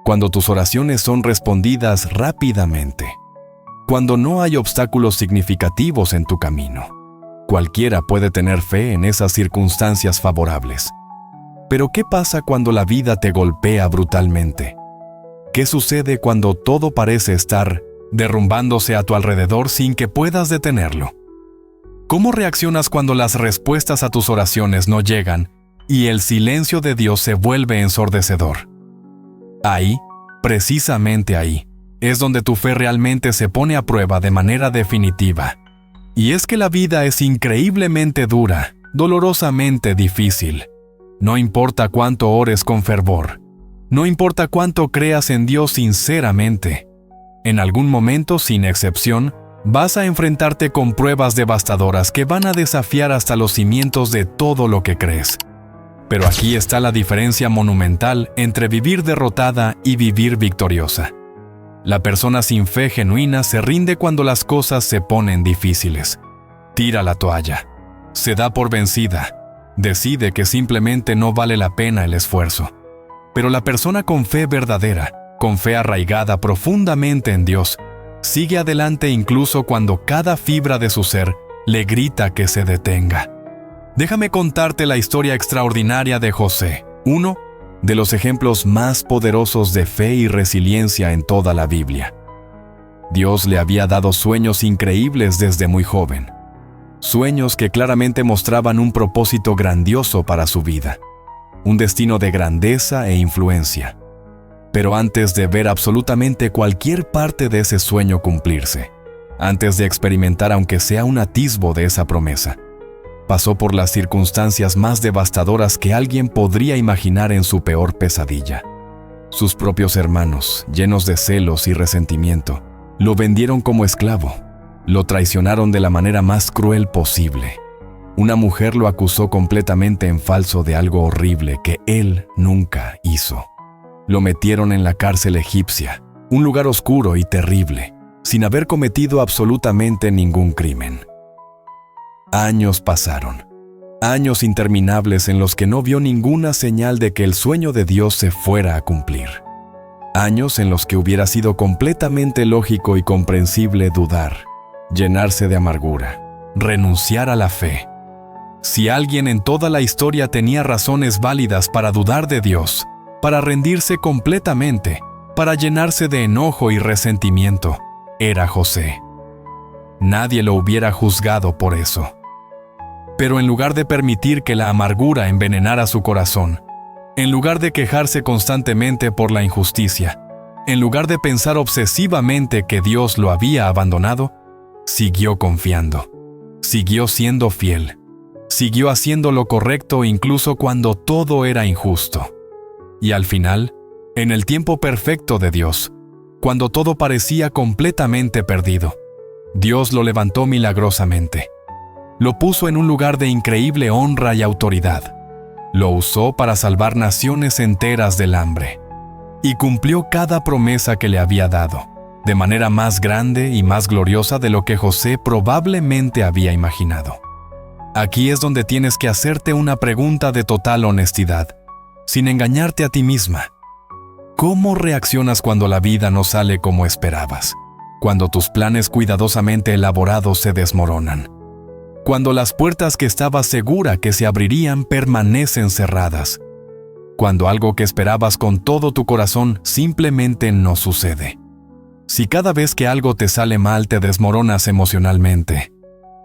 cuando tus oraciones son respondidas rápidamente, cuando no hay obstáculos significativos en tu camino. Cualquiera puede tener fe en esas circunstancias favorables. Pero ¿qué pasa cuando la vida te golpea brutalmente? ¿Qué sucede cuando todo parece estar derrumbándose a tu alrededor sin que puedas detenerlo? ¿Cómo reaccionas cuando las respuestas a tus oraciones no llegan y el silencio de Dios se vuelve ensordecedor? Ahí, precisamente ahí, es donde tu fe realmente se pone a prueba de manera definitiva. Y es que la vida es increíblemente dura, dolorosamente difícil. No importa cuánto ores con fervor, no importa cuánto creas en Dios sinceramente, en algún momento, sin excepción, vas a enfrentarte con pruebas devastadoras que van a desafiar hasta los cimientos de todo lo que crees. Pero aquí está la diferencia monumental entre vivir derrotada y vivir victoriosa. La persona sin fe genuina se rinde cuando las cosas se ponen difíciles. Tira la toalla. Se da por vencida. Decide que simplemente no vale la pena el esfuerzo. Pero la persona con fe verdadera, con fe arraigada profundamente en Dios, sigue adelante incluso cuando cada fibra de su ser le grita que se detenga. Déjame contarte la historia extraordinaria de José, uno de los ejemplos más poderosos de fe y resiliencia en toda la Biblia. Dios le había dado sueños increíbles desde muy joven, sueños que claramente mostraban un propósito grandioso para su vida, un destino de grandeza e influencia. Pero antes de ver absolutamente cualquier parte de ese sueño cumplirse, antes de experimentar aunque sea un atisbo de esa promesa, pasó por las circunstancias más devastadoras que alguien podría imaginar en su peor pesadilla. Sus propios hermanos, llenos de celos y resentimiento, lo vendieron como esclavo. Lo traicionaron de la manera más cruel posible. Una mujer lo acusó completamente en falso de algo horrible que él nunca hizo. Lo metieron en la cárcel egipcia, un lugar oscuro y terrible, sin haber cometido absolutamente ningún crimen. Años pasaron, años interminables en los que no vio ninguna señal de que el sueño de Dios se fuera a cumplir. Años en los que hubiera sido completamente lógico y comprensible dudar, llenarse de amargura, renunciar a la fe. Si alguien en toda la historia tenía razones válidas para dudar de Dios, para rendirse completamente, para llenarse de enojo y resentimiento, era José. Nadie lo hubiera juzgado por eso. Pero en lugar de permitir que la amargura envenenara su corazón, en lugar de quejarse constantemente por la injusticia, en lugar de pensar obsesivamente que Dios lo había abandonado, siguió confiando, siguió siendo fiel, siguió haciendo lo correcto incluso cuando todo era injusto. Y al final, en el tiempo perfecto de Dios, cuando todo parecía completamente perdido, Dios lo levantó milagrosamente. Lo puso en un lugar de increíble honra y autoridad. Lo usó para salvar naciones enteras del hambre. Y cumplió cada promesa que le había dado, de manera más grande y más gloriosa de lo que José probablemente había imaginado. Aquí es donde tienes que hacerte una pregunta de total honestidad, sin engañarte a ti misma. ¿Cómo reaccionas cuando la vida no sale como esperabas? Cuando tus planes cuidadosamente elaborados se desmoronan. Cuando las puertas que estabas segura que se abrirían permanecen cerradas. cuando algo que esperabas con todo tu corazón simplemente no sucede. Si cada vez que algo te sale mal te desmoronas emocionalmente.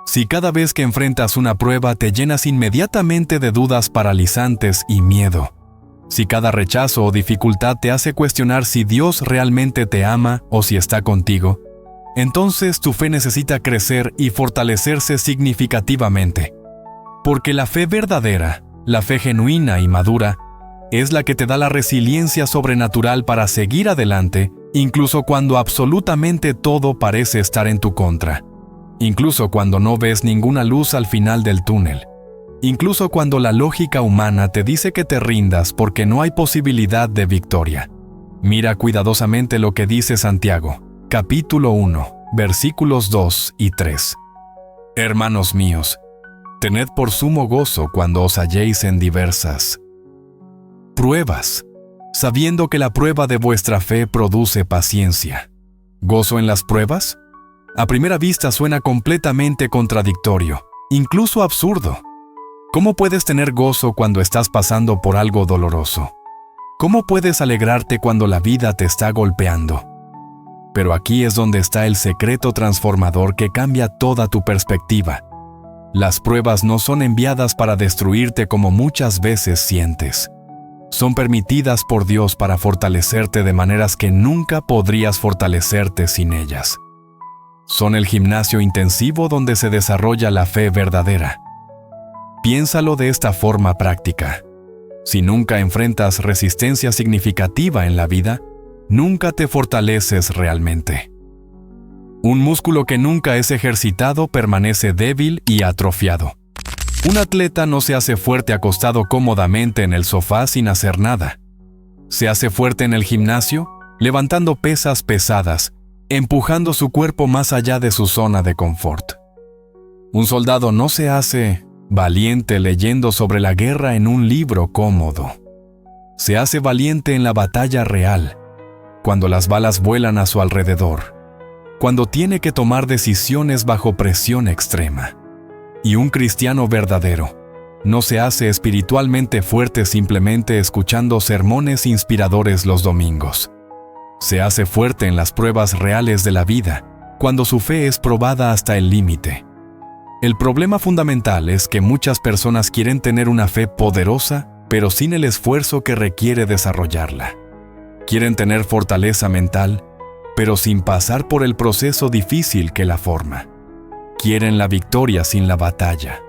Si cada vez que enfrentas una prueba te llenas inmediatamente de dudas paralizantes y miedo. Si cada rechazo o dificultad te hace cuestionar si Dios realmente te ama o si está contigo, entonces tu fe necesita crecer y fortalecerse significativamente. Porque la fe verdadera, la fe genuina y madura, es la que te da la resiliencia sobrenatural para seguir adelante, incluso cuando absolutamente todo parece estar en tu contra. Incluso cuando no ves ninguna luz al final del túnel. Incluso cuando la lógica humana te dice que te rindas porque no hay posibilidad de victoria. Mira cuidadosamente lo que dice Santiago, capítulo 1, versículos 2 y 3. Hermanos míos, tened por sumo gozo cuando os halléis en diversas pruebas, sabiendo que la prueba de vuestra fe produce paciencia. ¿Gozo en las pruebas? A primera vista suena completamente contradictorio, incluso absurdo. ¿Cómo puedes tener gozo cuando estás pasando por algo doloroso? ¿Cómo puedes alegrarte cuando la vida te está golpeando? Pero aquí es donde está el secreto transformador que cambia toda tu perspectiva. Las pruebas no son enviadas para destruirte como muchas veces sientes. Son permitidas por Dios para fortalecerte de maneras que nunca podrías fortalecerte sin ellas. Son el gimnasio intensivo donde se desarrolla la fe verdadera. Piénsalo de esta forma práctica. Si nunca enfrentas resistencia significativa en la vida, nunca te fortaleces realmente. Un músculo que nunca es ejercitado permanece débil y atrofiado. Un atleta no se hace fuerte acostado cómodamente en el sofá sin hacer nada. Se hace fuerte en el gimnasio, levantando pesas pesadas, empujando su cuerpo más allá de su zona de confort. Un soldado no se hace valiente leyendo sobre la guerra en un libro cómodo. Se hace valiente en la batalla real, cuando las balas vuelan a su alrededor, cuando tiene que tomar decisiones bajo presión extrema. Y un cristiano verdadero no se hace espiritualmente fuerte simplemente escuchando sermones inspiradores los domingos. Se hace fuerte en las pruebas reales de la vida, cuando su fe es probada hasta el límite. El problema fundamental es que muchas personas quieren tener una fe poderosa, pero sin el esfuerzo que requiere desarrollarla. Quieren tener fortaleza mental, pero sin pasar por el proceso difícil que la forma. Quieren la victoria sin la batalla.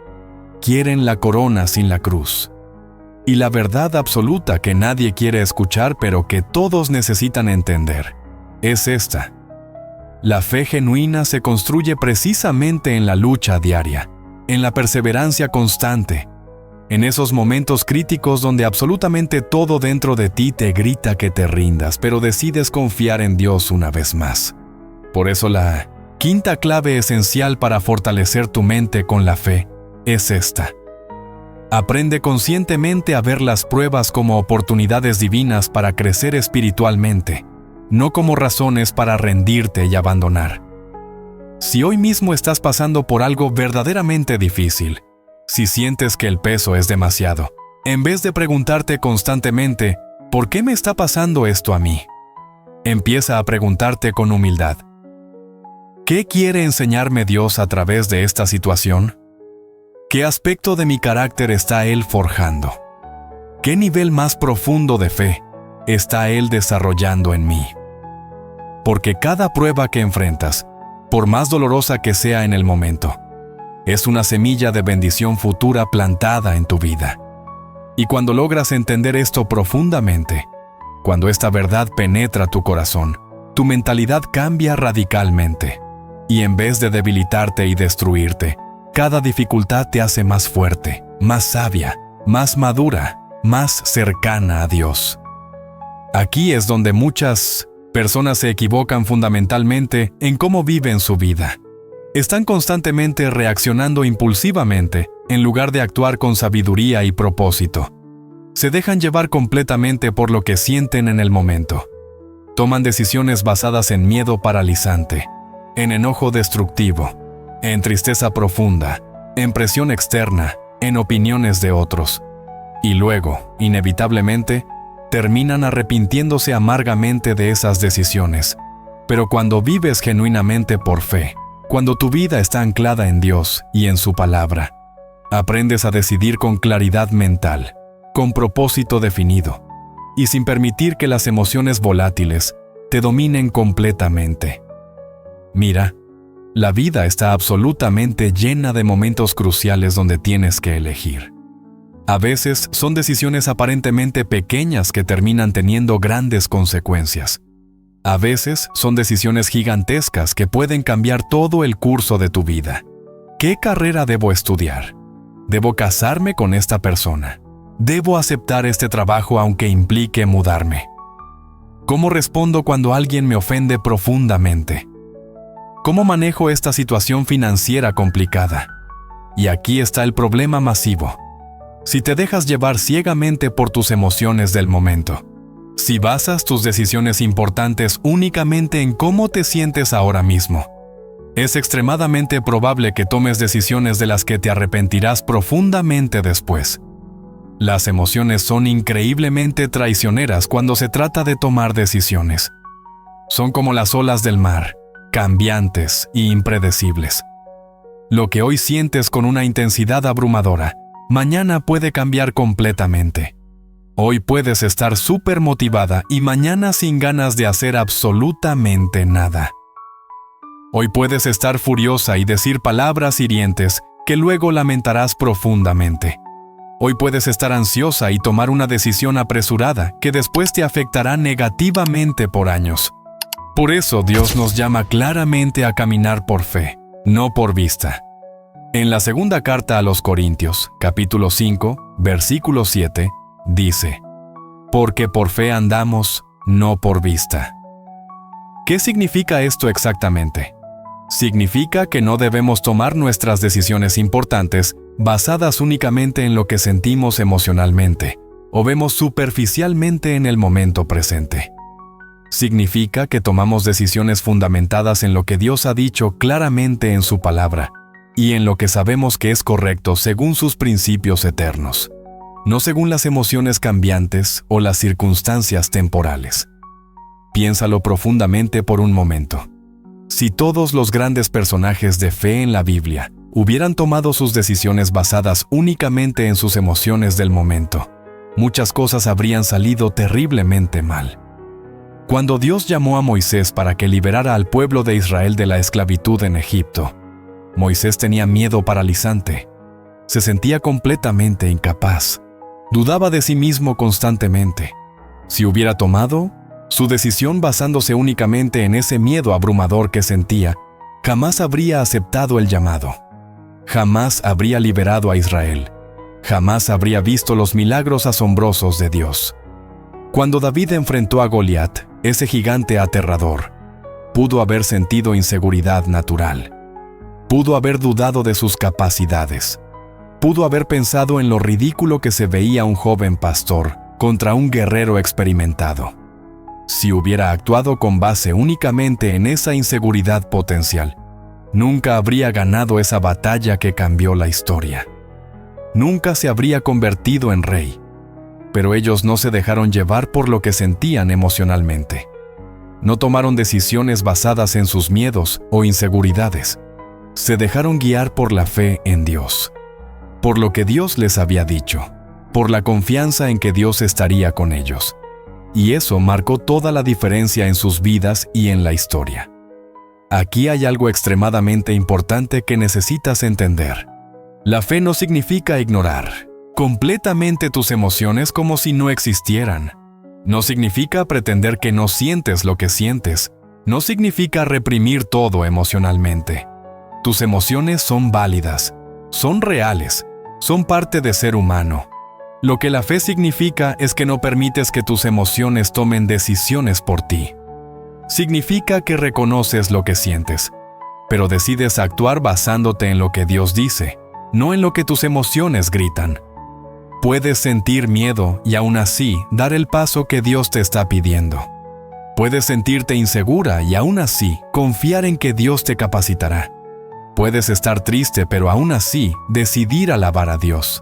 Quieren la corona sin la cruz. Y la verdad absoluta que nadie quiere escuchar, pero que todos necesitan entender, es esta. La fe genuina se construye precisamente en la lucha diaria, en la perseverancia constante, en esos momentos críticos donde absolutamente todo dentro de ti te grita que te rindas, pero decides confiar en Dios una vez más. Por eso la quinta clave esencial para fortalecer tu mente con la fe es esta. Aprende conscientemente a ver las pruebas como oportunidades divinas para crecer espiritualmente, no como razones para rendirte y abandonar. Si hoy mismo estás pasando por algo verdaderamente difícil, si sientes que el peso es demasiado, en vez de preguntarte constantemente, ¿por qué me está pasando esto a mí?, empieza a preguntarte con humildad, ¿qué quiere enseñarme Dios a través de esta situación? ¿Qué aspecto de mi carácter está Él forjando? ¿Qué nivel más profundo de fe está Él desarrollando en mí? Porque cada prueba que enfrentas, por más dolorosa que sea en el momento, es una semilla de bendición futura plantada en tu vida. Y cuando logras entender esto profundamente, cuando esta verdad penetra tu corazón, tu mentalidad cambia radicalmente. Y en vez de debilitarte y destruirte, cada dificultad te hace más fuerte, más sabia, más madura, más cercana a Dios. Aquí es donde muchas personas se equivocan fundamentalmente en cómo viven su vida. Están constantemente reaccionando impulsivamente en lugar de actuar con sabiduría y propósito. Se dejan llevar completamente por lo que sienten en el momento. Toman decisiones basadas en miedo paralizante, en enojo destructivo, en tristeza profunda, en presión externa, en opiniones de otros. Y luego, inevitablemente, terminan arrepintiéndose amargamente de esas decisiones. Pero cuando vives genuinamente por fe, cuando tu vida está anclada en Dios y en su palabra, aprendes a decidir con claridad mental, con propósito definido, y sin permitir que las emociones volátiles te dominen completamente. Mira, la vida está absolutamente llena de momentos cruciales donde tienes que elegir. A veces son decisiones aparentemente pequeñas que terminan teniendo grandes consecuencias. A veces son decisiones gigantescas que pueden cambiar todo el curso de tu vida. ¿Qué carrera debo estudiar? ¿Debo casarme con esta persona? ¿Debo aceptar este trabajo aunque implique mudarme? ¿Cómo respondo cuando alguien me ofende profundamente? ¿Cómo manejo esta situación financiera complicada? Y aquí está el problema masivo. Si te dejas llevar ciegamente por tus emociones del momento, si basas tus decisiones importantes únicamente en cómo te sientes ahora mismo, es extremadamente probable que tomes decisiones de las que te arrepentirás profundamente después. Las emociones son increíblemente traicioneras cuando se trata de tomar decisiones. Son como las olas del mar, cambiantes e impredecibles. Lo que hoy sientes con una intensidad abrumadora, mañana puede cambiar completamente. Hoy puedes estar súper motivada y mañana sin ganas de hacer absolutamente nada. Hoy puedes estar furiosa y decir palabras hirientes que luego lamentarás profundamente. Hoy puedes estar ansiosa y tomar una decisión apresurada que después te afectará negativamente por años. Por eso Dios nos llama claramente a caminar por fe, no por vista. En la segunda carta a los Corintios, capítulo 5, versículo 7, dice: porque por fe andamos, no por vista. ¿Qué significa esto exactamente? Significa que no debemos tomar nuestras decisiones importantes basadas únicamente en lo que sentimos emocionalmente o vemos superficialmente en el momento presente. Significa que tomamos decisiones fundamentadas en lo que Dios ha dicho claramente en su palabra y en lo que sabemos que es correcto según sus principios eternos, no según las emociones cambiantes o las circunstancias temporales. Piénsalo profundamente por un momento. Si todos los grandes personajes de fe en la Biblia hubieran tomado sus decisiones basadas únicamente en sus emociones del momento, muchas cosas habrían salido terriblemente mal. Cuando Dios llamó a Moisés para que liberara al pueblo de Israel de la esclavitud en Egipto, Moisés tenía miedo paralizante. Se sentía completamente incapaz. Dudaba de sí mismo constantemente. Si hubiera tomado su decisión basándose únicamente en ese miedo abrumador que sentía, jamás habría aceptado el llamado. Jamás habría liberado a Israel. Jamás habría visto los milagros asombrosos de Dios. Cuando David enfrentó a Goliat, ese gigante aterrador, pudo haber sentido inseguridad natural. Pudo haber dudado de sus capacidades. Pudo haber pensado en lo ridículo que se veía un joven pastor contra un guerrero experimentado. Si hubiera actuado con base únicamente en esa inseguridad potencial, nunca habría ganado esa batalla que cambió la historia. Nunca se habría convertido en rey. Pero ellos no se dejaron llevar por lo que sentían emocionalmente. No tomaron decisiones basadas en sus miedos o inseguridades. Se dejaron guiar por la fe en Dios, por lo que Dios les había dicho, por la confianza en que Dios estaría con ellos. Y eso marcó toda la diferencia en sus vidas y en la historia. Aquí hay algo extremadamente importante que necesitas entender. La fe no significa ignorar completamente tus emociones como si no existieran. No significa pretender que no sientes lo que sientes. No significa reprimir todo emocionalmente. Tus emociones son válidas, son reales, son parte de ser humano. Lo que la fe significa es que no permites que tus emociones tomen decisiones por ti. Significa que reconoces lo que sientes, pero decides actuar basándote en lo que Dios dice, no en lo que tus emociones gritan. Puedes sentir miedo y aún así dar el paso que Dios te está pidiendo. Puedes sentirte insegura y aún así confiar en que Dios te capacitará. Puedes estar triste pero aún así decidir alabar a Dios.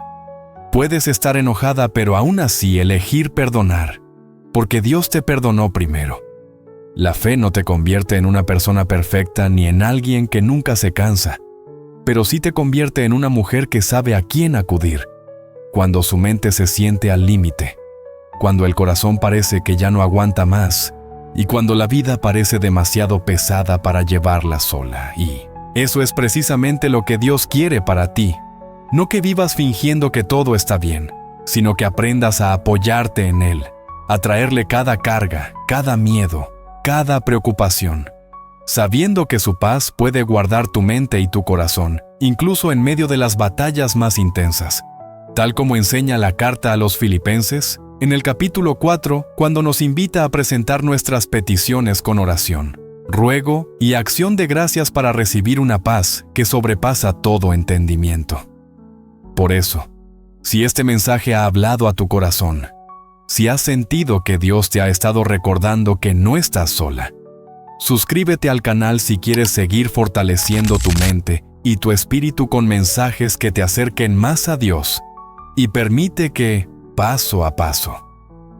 Puedes estar enojada, pero aún así elegir perdonar, porque Dios te perdonó primero. La fe no te convierte en una persona perfecta ni en alguien que nunca se cansa, pero sí te convierte en una mujer que sabe a quién acudir, cuando su mente se siente al límite, cuando el corazón parece que ya no aguanta más, y cuando la vida parece demasiado pesada para llevarla sola. Y eso es precisamente lo que Dios quiere para ti. No que vivas fingiendo que todo está bien, sino que aprendas a apoyarte en Él, a traerle cada carga, cada miedo, cada preocupación, sabiendo que su paz puede guardar tu mente y tu corazón, incluso en medio de las batallas más intensas. Tal como enseña la carta a los Filipenses, en el capítulo 4, cuando nos invita a presentar nuestras peticiones con oración, ruego y acción de gracias para recibir una paz que sobrepasa todo entendimiento. Por eso, si este mensaje ha hablado a tu corazón, si has sentido que Dios te ha estado recordando que no estás sola, suscríbete al canal si quieres seguir fortaleciendo tu mente y tu espíritu con mensajes que te acerquen más a Dios, y permite que, paso a paso,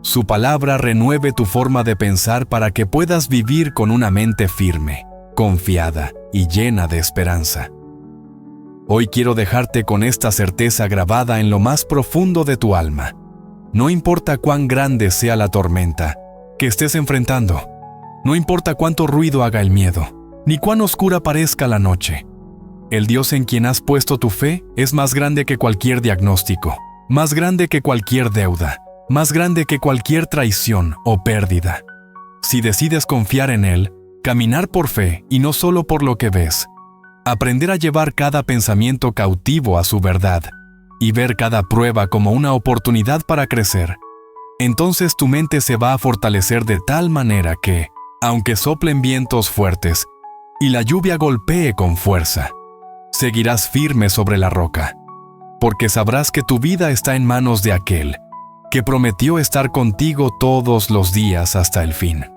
su palabra renueve tu forma de pensar para que puedas vivir con una mente firme, confiada y llena de esperanza. Hoy quiero dejarte con esta certeza grabada en lo más profundo de tu alma. No importa cuán grande sea la tormenta que estés enfrentando, no importa cuánto ruido haga el miedo, ni cuán oscura parezca la noche, el Dios en quien has puesto tu fe es más grande que cualquier diagnóstico, más grande que cualquier deuda, más grande que cualquier traición o pérdida. Si decides confiar en Él, caminar por fe y no solo por lo que ves, aprender a llevar cada pensamiento cautivo a su verdad y ver cada prueba como una oportunidad para crecer, entonces tu mente se va a fortalecer de tal manera que, aunque soplen vientos fuertes y la lluvia golpee con fuerza, seguirás firme sobre la roca, porque sabrás que tu vida está en manos de aquel que prometió estar contigo todos los días hasta el fin.